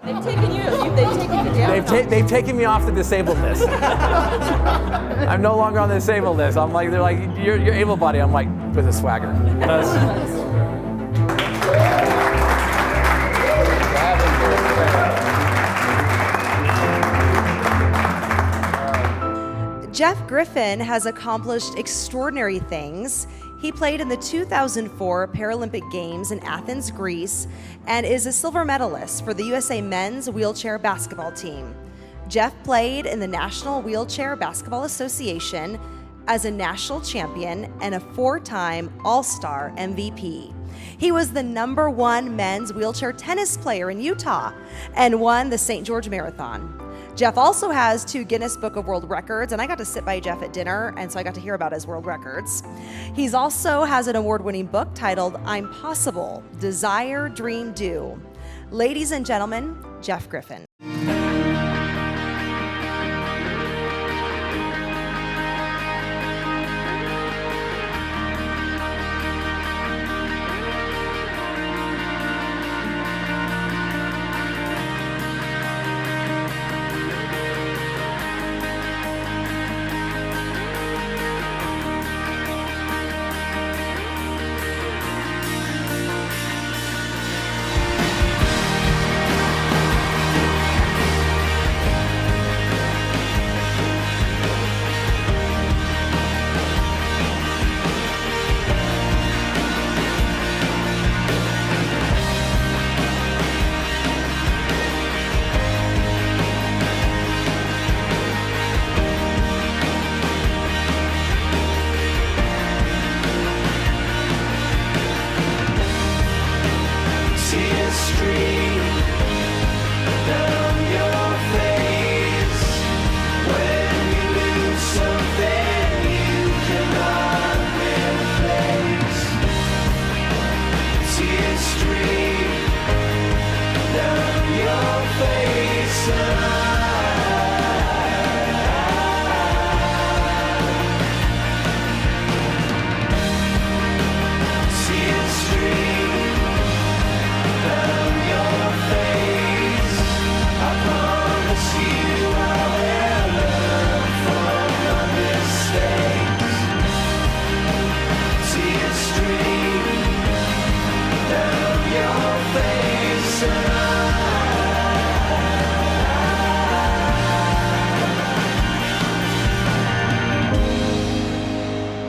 They've taken you down. They've taken me off the disabled list. I'm no longer on the disabled list. I'm like, they're like, you're able-bodied. I'm like, with a swagger. Jeff Griffin has accomplished extraordinary things. He played in the 2004 Paralympic Games in Athens, Greece, and is a silver medalist for the USA men's wheelchair basketball team. Jeff played in the National Wheelchair Basketball Association as a national champion and a 4-time All-Star MVP. He was the #1 men's wheelchair tennis player in Utah and won the St. George Marathon. Jeff also has 2 Guinness Book of World Records, and I got to sit by Jeff at dinner, and so I got to hear about his world records. He's also has an award-winning book titled I'm Possible, Desire, Dream, Do. Ladies and gentlemen, Jeff Griffin.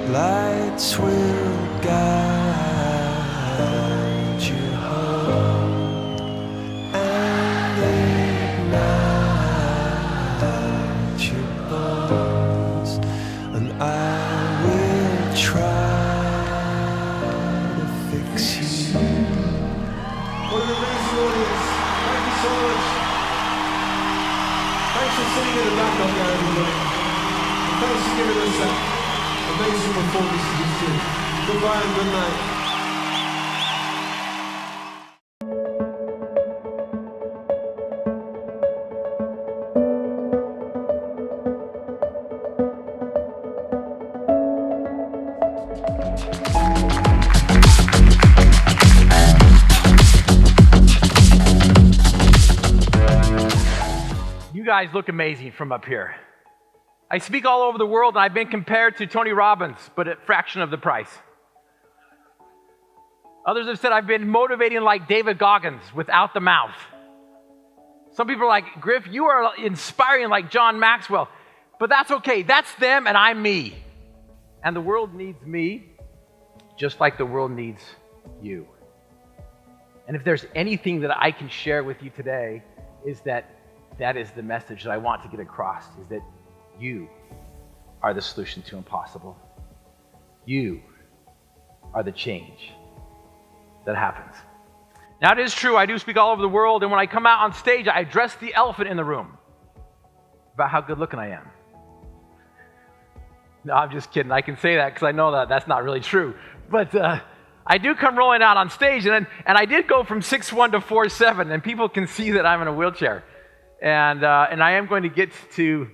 Lights will guide you home and ignite your bones, and I will try to fix you. What an amazing audience. Thank you so much. Thanks for singing in the back up there, everybody. And thanks for giving us that amazing performance you just did. Goodbye and good night. You guys look amazing from up here. I speak all over the world, and I've been compared to Tony Robbins, but at a fraction of the price. Others have said I've been motivating like David Goggins without the mouth. Some people are like, Griff, you are inspiring like John Maxwell. But that's okay. That's them, and I'm me. And the world needs me just like the world needs you. And if there's anything that I can share with you today, is that is the message that I want to get across, is that you are the solution to impossible. You are the change that happens. Now, it is true, I do speak all over the world, and when I come out on stage, I address the elephant in the room about how good looking I am. No, I'm just kidding. I can say that because I know that that's not really true. But I do come rolling out on stage, and I did go from 6'1" to 4'7", and people can see that I'm in a wheelchair. And I am going to get to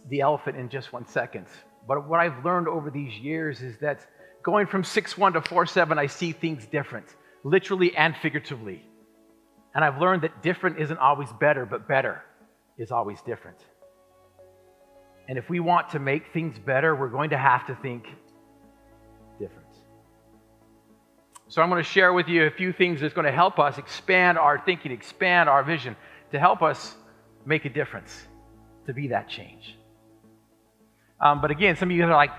the elephant in just 1 second. But what I've learned over these years is that going from 6'1" to 4'7", I see things different, literally and figuratively. And I've learned that different isn't always better, but better is always different. And if we want to make things better, we're going to have to think different. So I'm going to share with you a few things that's going to help us expand our thinking, expand our vision, to help us make a difference, to be that change. But again, some of you are like,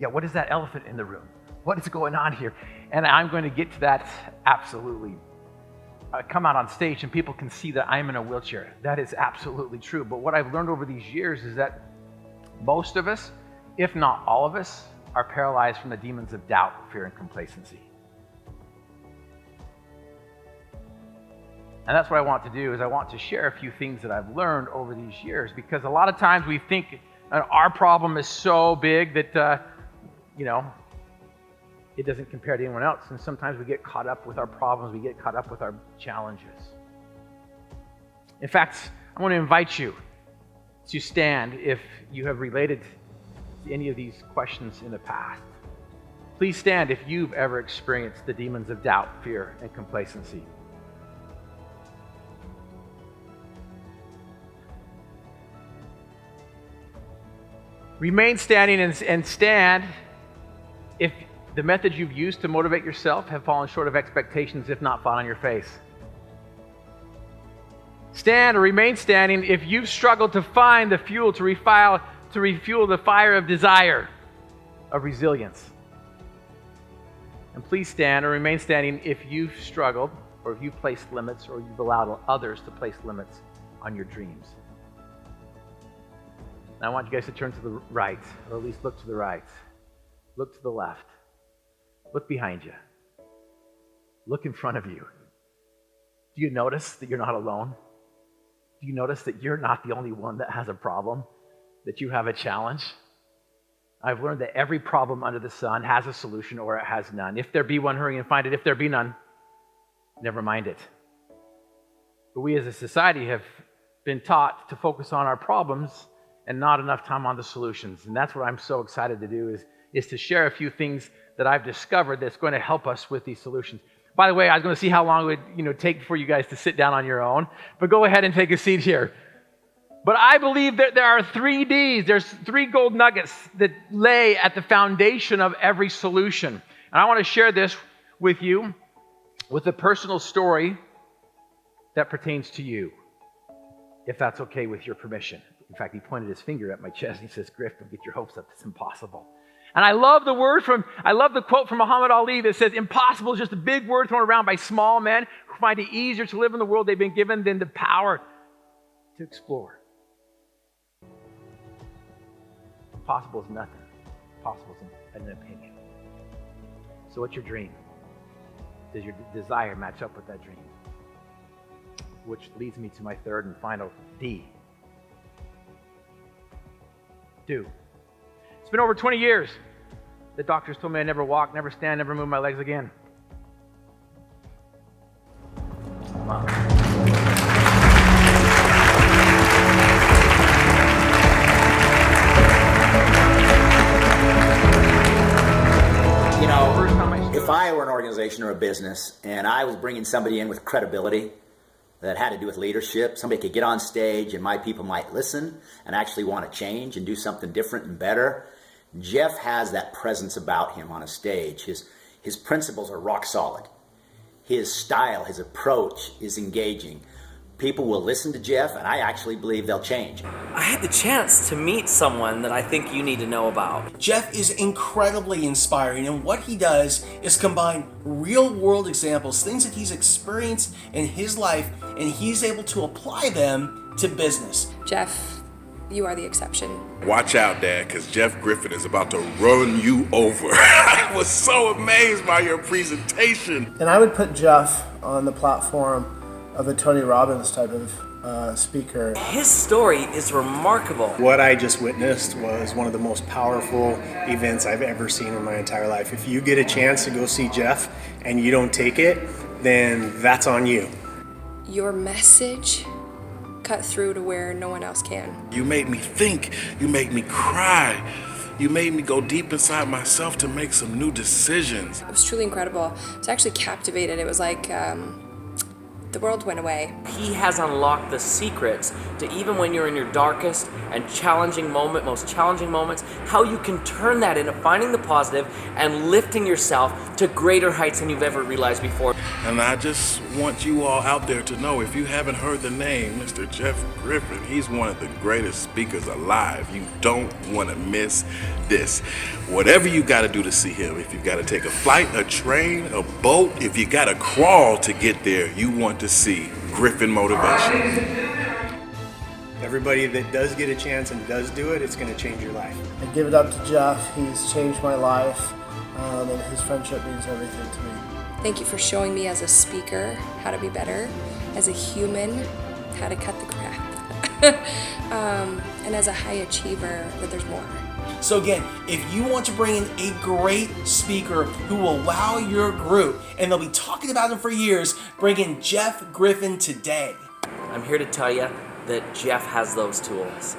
yeah, what is that elephant in the room? What is going on here? And I'm going to get to that absolutely. I come out on stage and people can see that I'm in a wheelchair. That is absolutely true. But what I've learned over these years is that most of us, if not all of us, are paralyzed from the demons of doubt, fear, and complacency. And that's what I want to do, is I want to share a few things that I've learned over these years, because a lot of times we think our problem is so big that, it doesn't compare to anyone else. And sometimes we get caught up with our problems. We get caught up with our challenges. In fact, I want to invite you to stand if you have related to any of these questions in the past. Please stand if you've ever experienced the demons of doubt, fear, and complacency. Remain standing and stand if the methods you've used to motivate yourself have fallen short of expectations, if not fallen on your face. Stand or remain standing if you've struggled to find the fuel to refuel the fire of desire, of resilience. And please stand or remain standing if you've struggled, or if you've placed limits, or you've allowed others to place limits on your dreams. Now I want you guys to turn to the right, or at least look to the right. Look to the left. Look behind you. Look in front of you. Do you notice that you're not alone? Do you notice that you're not the only one that has a problem, that you have a challenge? I've learned that every problem under the sun has a solution, or it has none. If there be one, hurry and find it. If there be none, never mind it. But we as a society have been taught to focus on our problems and not enough time on the solutions. And that's what I'm so excited to do, is to share a few things that I've discovered that's going to help us with these solutions. By the way, I was going to see how long it would take for you guys to sit down on your own, but go ahead and take a seat here. But I believe that there are 3 Ds. There's 3 gold nuggets that lay at the foundation of every solution. And I want to share this with you with a personal story that pertains to you, if that's okay with your permission. In fact, he pointed his finger at my chest and he says, Griff, don't get your hopes up. It's impossible. And I love the quote from Muhammad Ali that says, impossible is just a big word thrown around by small men who find it easier to live in the world they've been given than the power to explore. Impossible is nothing. Impossible is an opinion. So what's your dream? Does your desire match up with that dream? Which leads me to my third and final D. Do. It's been over 20 years. The doctors told me I'd never walk, never stand, never move my legs again. Wow. If I were an organization or a business and I was bringing somebody in with credibility that had to do with leadership, somebody could get on stage and my people might listen and actually want to change and do something different and better. Jeff has that presence about him on a stage. His principles are rock solid. His style, his approach is engaging. People will listen to Jeff, and I actually believe they'll change. I had the chance to meet someone that I think you need to know about. Jeff is incredibly inspiring, and what he does is combine real-world examples, things that he's experienced in his life, and he's able to apply them to business. Jeff, you are the exception. Watch out, Dad, because Jeff Griffin is about to run you over. I was so amazed by your presentation. And I would put Jeff on the platform of a Tony Robbins type of speaker. His story is remarkable. What I just witnessed was one of the most powerful events I've ever seen in my entire life. If you get a chance to go see Jeff and you don't take it, then that's on you. Your message cut through to where no one else can. You made me think. You made me cry. You made me go deep inside myself to make some new decisions. It was truly incredible. I was actually captivated. It was like the world went away. He has unlocked the secrets to even when you're in your darkest and most challenging moments, how you can turn that into finding the positive and lifting yourself to greater heights than you've ever realized before. And I just want you all out there to know, if you haven't heard the name, Mr. Jeff Griffin, he's one of the greatest speakers alive. You don't want to miss this. Whatever you got to do to see him, if you got to take a flight, a train, a boat, if you got to crawl to get there, you want to see Griffin Motivation. Everybody that does get a chance and does do it, it's going to change your life. I give it up to Jeff. He's changed my life, and his friendship means everything to me. Thank you for showing me as a speaker how to be better, as a human how to cut the crap, and as a high achiever that there's more. So again, if you want to bring in a great speaker who will wow your group, and they'll be talking about him for years, bring in Jeff Griffin today. I'm here to tell you that Jeff has those tools.